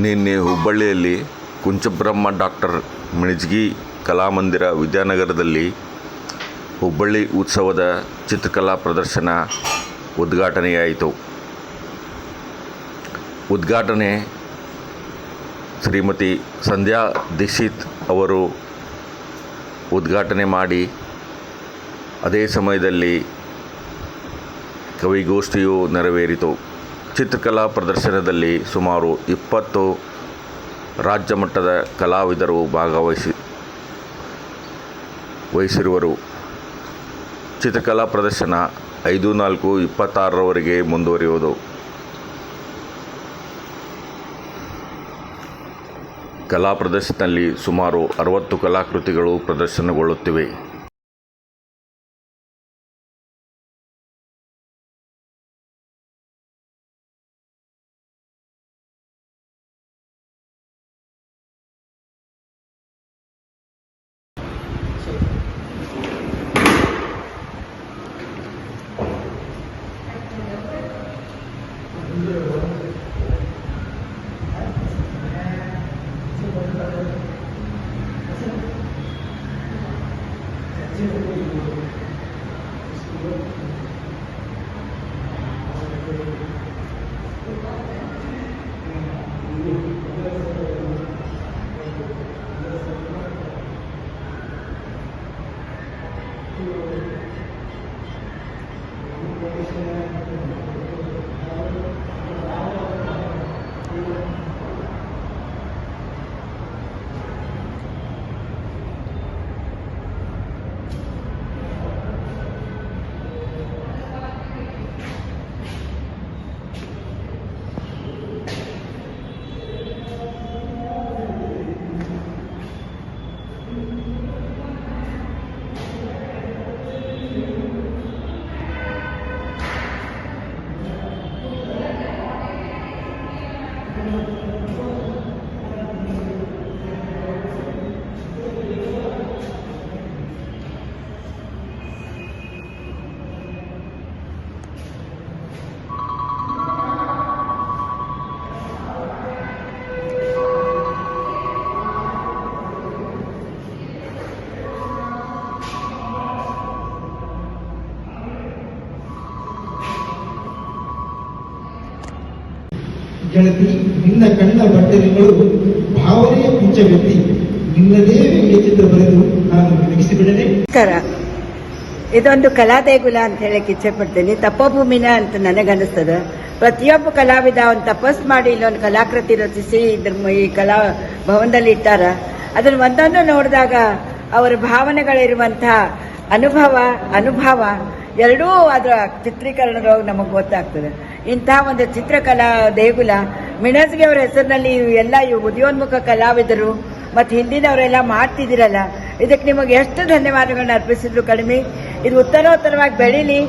ನಿನ್ನೆ ಹುಬ್ಬಳ್ಳಿಯಲ್ಲಿ ಕುಂಚಬ್ರಹ್ಮ ಡಾಕ್ಟರ್ ಮಿಣಜ್ಗಿ ಕಲಾಮಂದಿರ ವಿದ್ಯಾನಗರದಲ್ಲಿ ಹುಬ್ಬಳ್ಳಿ ಉತ್ಸವದ ಚಿತ್ರಕಲಾ ಪ್ರದರ್ಶನ ಉದ್ಘಾಟನೆಯಾಯಿತು. ಉದ್ಘಾಟನೆ ಶ್ರೀಮತಿ ಸಂಧ್ಯಾ ದೀಕ್ಷಿತ್ ಅವರು ಉದ್ಘಾಟನೆ ಮಾಡಿ, ಅದೇ ಸಮಯದಲ್ಲಿ ಕವಿಗೋಷ್ಠಿಯು ನೆರವೇರಿತು. ಚಿತ್ರಕಲಾ ಪ್ರದರ್ಶನದಲ್ಲಿ ಸುಮಾರು 20 ರಾಜ್ಯ ಮಟ್ಟದ ಕಲಾವಿದರು ಭಾಗವಹಿಸಿರುವರು. ಚಿತ್ರಕಲಾ ಪ್ರದರ್ಶನ 5/4/26ರವರೆಗೆ ಮುಂದುವರಿಯುವುದು. ಕಲಾ ಪ್ರದರ್ಶನದಲ್ಲಿ ಸುಮಾರು 60 ಕಲಾಕೃತಿಗಳು ಪ್ರದರ್ಶನಗೊಳ್ಳುತ್ತಿವೆ. ಗೆಳತಿ, ನಿನ್ನ ಕಣ್ಣ ಬಟ್ಟೆಗಳು ಭಾವನೆಯ ಕುಂಚವೆತ್ತಿ ನಿನ್ನದೇ ವ್ಯಂಗ್ಯ ಚಿತ್ರ ಬರೆದು ನಾನು ಮುಗಿಸಿಬಿಡನೆ. ಇದೊಂದು ಕಲಾ ದೇಗುಲ ಅಂತ ಹೇಳಕ್ ಇಚ್ಛೆ ಪಡ್ತೀನಿ. ತಪೋಭೂಮಿನ ಅಂತ ನನಗನ್ನಿಸ್ತದ. ಪ್ರತಿಯೊಬ್ಬ ಕಲಾವಿದ ಒಂದು ತಪಸ್ ಮಾಡಿ ಇಲ್ಲೊಂದು ಕಲಾಕೃತಿ ರಚಿಸಿ ಈ ಕಲಾ ಭವನದಲ್ಲಿ ಇಟ್ಟಾರ. ಅದನ್ನ ಒಂದೊಂದು ನೋಡಿದಾಗ ಅವರ ಭಾವನೆಗಳಿರುವಂತಹ ಅನುಭವ ಎರಡೂ ಅದರ ಚಿತ್ರೀಕರಣದೊಳಗೆ ನಮಗೆ ಗೊತ್ತಾಗ್ತದೆ. ಇಂತಹ ಒಂದು ಚಿತ್ರಕಲಾ ದೇಗುಲ ಮಿಣಜ್ಗಿ ಅವರ ಹೆಸರಿನಲ್ಲಿ ಎಲ್ಲ ಉದಯೋನ್ಮುಖ ಕಲಾವಿದರು ಮತ್ತು ಹಿಂದಿನವರೆಲ್ಲ ಮಾಡ್ತಿದ್ದೀರಲ್ಲ, ಇದಕ್ಕೆ ನಿಮಗೆ ಎಷ್ಟು ಧನ್ಯವಾದಗಳನ್ನ ಅರ್ಪಿಸಿದ್ರು ಕಡಿಮೆ. ಇದು ಉತ್ತರೋತ್ತರವಾಗಿ ಬೆಳೀಲಿ.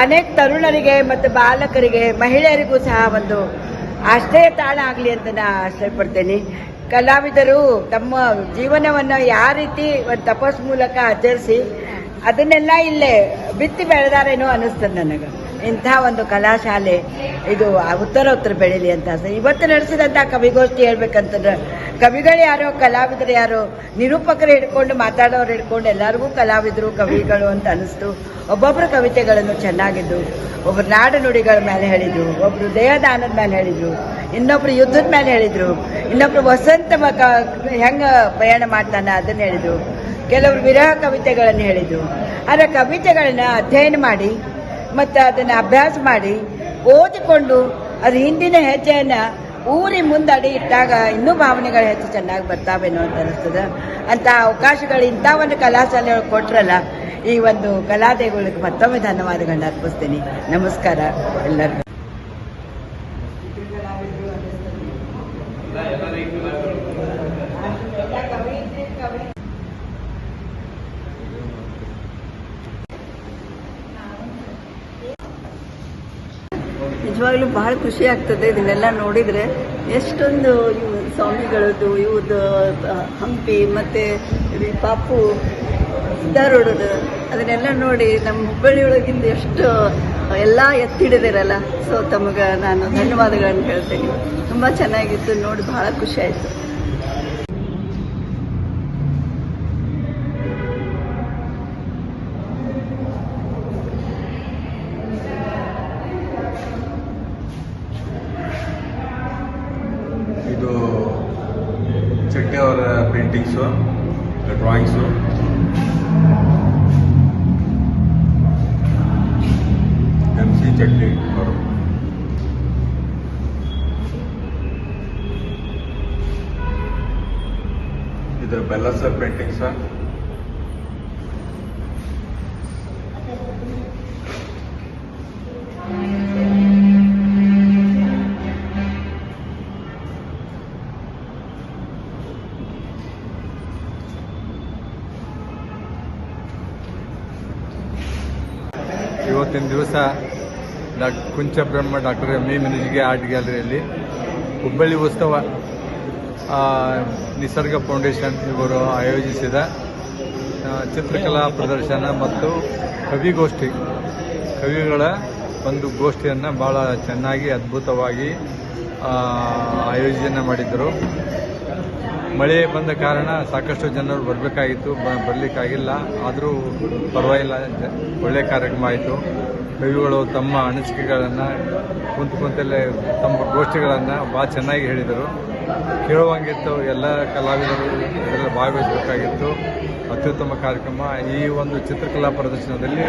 ಅನೇಕ ತರುಣರಿಗೆ ಮತ್ತು ಬಾಲಕರಿಗೆ, ಮಹಿಳೆಯರಿಗೂ ಸಹ ಒಂದು ಆಶ್ರಯ ತಾಣ ಆಗಲಿ ಅಂತ ನಾ ಆಶ್ರಯ ಪಡ್ತೇನೆ. ಕಲಾವಿದರು ತಮ್ಮ ಜೀವನವನ್ನು ಯಾವ ರೀತಿ ಒಂದು ತಪಸ್ ಮೂಲಕ ಆಚರಿಸಿ ಅದನ್ನೆಲ್ಲ ಇಲ್ಲೇ ಬಿತ್ತಿ ಬೆಳೆದಾರೇನೋ ಅನ್ನಿಸ್ತದೆ ನನಗೆ. ಇಂಥ ಒಂದು ಕಲಾಶಾಲೆ ಇದು ಉತ್ತರೋತ್ತರ ಬೆಳೀಲಿ ಅಂತ ಇವತ್ತು ನಡೆಸಿದಂಥ ಕವಿಗೋಷ್ಠಿ ಹೇಳ್ಬೇಕಂತಂದ್ರೆ, ಕವಿಗಳು ಯಾರೋ, ಕಲಾವಿದರು ಯಾರೋ, ನಿರೂಪಕರು ಹಿಡ್ಕೊಂಡು ಮಾತಾಡೋರು ಹಿಡ್ಕೊಂಡು ಎಲ್ಲರಿಗೂ ಕಲಾವಿದರು ಕವಿಗಳು ಅಂತ ಅನಿಸ್ತು. ಒಬ್ಬೊಬ್ಬರು ಕವಿತೆಗಳನ್ನು ಚೆನ್ನಾಗಿದ್ದು, ಒಬ್ಬರು ನಾಡು ನುಡಿಗಳ ಮೇಲೆ ಹೇಳಿದ್ರು, ಒಬ್ಬರು ದೇಹದಾನದ ಮೇಲೆ ಹೇಳಿದ್ರು, ಇನ್ನೊಬ್ರು ಯುದ್ಧದ ಮೇಲೆ ಹೇಳಿದ್ರು, ಇನ್ನೊಬ್ರು ವಸಂತ ಹೆಂಗೆ ಪ್ರಯಾಣ ಮಾಡ್ತಾನೆ ಅದನ್ನು ಹೇಳಿದ್ರು, ಕೆಲವರು ವಿರಹ ಕವಿತೆಗಳನ್ನು ಹೇಳಿದ್ರು. ಆದರೆ ಕವಿತೆಗಳನ್ನ ಅಧ್ಯಯನ ಮಾಡಿ ಮತ್ತು ಅದನ್ನು ಅಭ್ಯಾಸ ಮಾಡಿ ಓದಿಕೊಂಡು ಅದ್ರ ಹಿಂದಿನ ಹೆಜ್ಜೆಯನ್ನು ಊರಿ ಮುಂದಡಿ ಇಟ್ಟಾಗ ಇನ್ನೂ ಭಾವನೆಗಳು ಹೆಚ್ಚು ಚೆನ್ನಾಗಿ ಬರ್ತಾವೇನೋ ಅಂತ ಅನಿಸ್ತದೆ. ಅಂಥ ಅವಕಾಶಗಳು ಇಂಥ ಒಂದು ಕಲಾಶಾಲೆಯೊಳಗೆ ಕೊಟ್ರಲ್ಲ, ಈ ಒಂದು ಕಲಾದೇಗುಲಕ್ಕೆ ಮತ್ತೊಮ್ಮೆ ಧನ್ಯವಾದಗಳನ್ನ ಅರ್ಪಿಸ್ತೀನಿ. ನಮಸ್ಕಾರ ಎಲ್ಲರಿಗೂ. ನಿಜವಾಗ್ಲೂ ಬಹಳ ಖುಷಿ ಆಗ್ತದೆ ಇದನ್ನೆಲ್ಲ ನೋಡಿದರೆ. ಎಷ್ಟೊಂದು ಸ್ವಾಮಿಗಳದ್ದು, ಇವ್ರದ್ದು ಹಂಪಿ ಮತ್ತು ಪಾಪು ಸುತ್ತಾರೋಡೋದು ಅದನ್ನೆಲ್ಲ ನೋಡಿ ನಮ್ಮ ಹುಬ್ಬಳ್ಳಿ ಒಳಗಿಂದ ಎಷ್ಟು ಎಲ್ಲ ಎತ್ತಿಡಿದಿರಲ್ಲ. ಸೊ ತಮಗೆ ನಾನು ಧನ್ಯವಾದಗಳನ್ನು ಹೇಳ್ತೀನಿ. ತುಂಬ ಚೆನ್ನಾಗಿತ್ತು, ನೋಡಿ ಬಹಳ ಖುಷಿ ಆಯಿತು. ಇದು ಚೆಟ್ಟೆ ಅವರ ಪೇಂಟಿಂಗ್ಸು, ಡ್ರಾಯಿಂಗ್ಸು. MC ಚೆಟ್ಟಿ ಅವರು. ಇದು ಬೆಲ್ಲ ಸರ್ ಪೇಂಟಿಂಗ್ಸ. ಇವತ್ತಿನ ದಿವಸ ಕುಂಚಬ್ರಹ್ಮ ಡಾಕ್ಟರ್ ಎಂ ಎ ಮಿನಿಜಿಗೆ ಆರ್ಟ್ ಗ್ಯಾಲರಿಯಲ್ಲಿ ಹುಬ್ಬಳ್ಳಿ ಉತ್ಸವ ನಿಸರ್ಗ ಫೌಂಡೇಶನ್ ಇವರು ಆಯೋಜಿಸಿದ ಚಿತ್ರಕಲಾ ಪ್ರದರ್ಶನ ಮತ್ತು ಕವಿಗೋಷ್ಠಿ, ಕವಿಗಳ ಒಂದು ಗೋಷ್ಠಿಯನ್ನು ಭಾಳ ಚೆನ್ನಾಗಿ ಅದ್ಭುತವಾಗಿ ಆಯೋಜನೆ ಮಾಡಿದ್ದರು. ಮಳೆ ಬಂದ ಕಾರಣ ಸಾಕಷ್ಟು ಜನರು ಬರಬೇಕಾಗಿತ್ತು, ಬರಲಿಕ್ಕಾಗಿಲ್ಲ. ಆದರೂ ಪರವಾಗಿಲ್ಲ, ಒಳ್ಳೆಯ ಕಾರ್ಯಕ್ರಮ ಆಯಿತು. ಕವಿಗಳು ತಮ್ಮ ಅನಿಸಿಕೆಗಳನ್ನು ಕುಂತಲ್ಲೇ ತಮ್ಮ ಗೋಷ್ಠಿಗಳನ್ನು ಭಾಳ ಚೆನ್ನಾಗಿ ಹೇಳಿದರು. ಕೇಳುವಂಗಿತ್ತು. ಎಲ್ಲ ಕಲಾವಿದರು ಇದರಲ್ಲಿ ಭಾಗವಹಿಸಬೇಕಾಗಿತ್ತು. ಅತ್ಯುತ್ತಮ ಕಾರ್ಯಕ್ರಮ. ಈ ಒಂದು ಚಿತ್ರಕಲಾ ಪ್ರದರ್ಶನದಲ್ಲಿ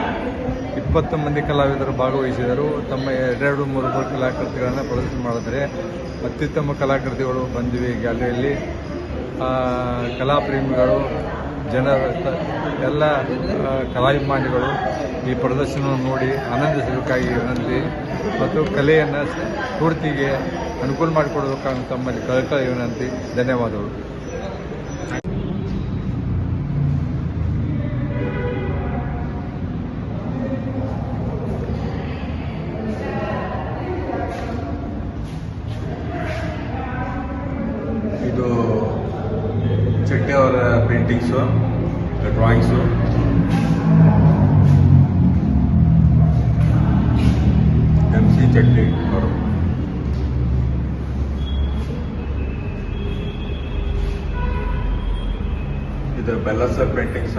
20 ಮಂದಿ ಕಲಾವಿದರು ಭಾಗವಹಿಸಿದರು. ತಮ್ಮ 2-3 ಕಲಾಕೃತಿಗಳನ್ನು ಪ್ರದರ್ಶನ ಮಾಡಿದರೆ ಅತ್ಯುತ್ತಮ ಕಲಾಕೃತಿಗಳು ಬಂದಿವೆ ಗ್ಯಾಲರಿಯಲ್ಲಿ. ಕಲಾಪ್ರೇಮಿಗಳು, ಜನರ ಎಲ್ಲ ಕಲಾಭಿಮಾನಿಗಳು ಈ ಪ್ರದರ್ಶನವನ್ನು ನೋಡಿ ಆನಂದಿಸಬೇಕಾಗಿ ವಿನಂತಿ ಮತ್ತು ಕಲೆಯನ್ನು ಸ್ಫೂರ್ತಿಗೆ ಅನುಕೂಲ ಮಾಡಿಕೊಡಬೇಕಾಗಿ ತಮ್ಮಲ್ಲಿ ಕಳಕಳಿ ವಿನಂತಿ. ಧನ್ಯವಾದಗಳು. ಇದು ಚೆಟ್ಟೆ ಅವರ ಪೇಂಟಿಂಗ್ಸು, ಡ್ರಾಯಿಂಗ್ಸು. MC ಚೆಟ್ಟಿ ಅವರು. ಇದು ಬೆಲ್ಲ ಸರ್ ಪೇಂಟಿಂಗ್ಸ.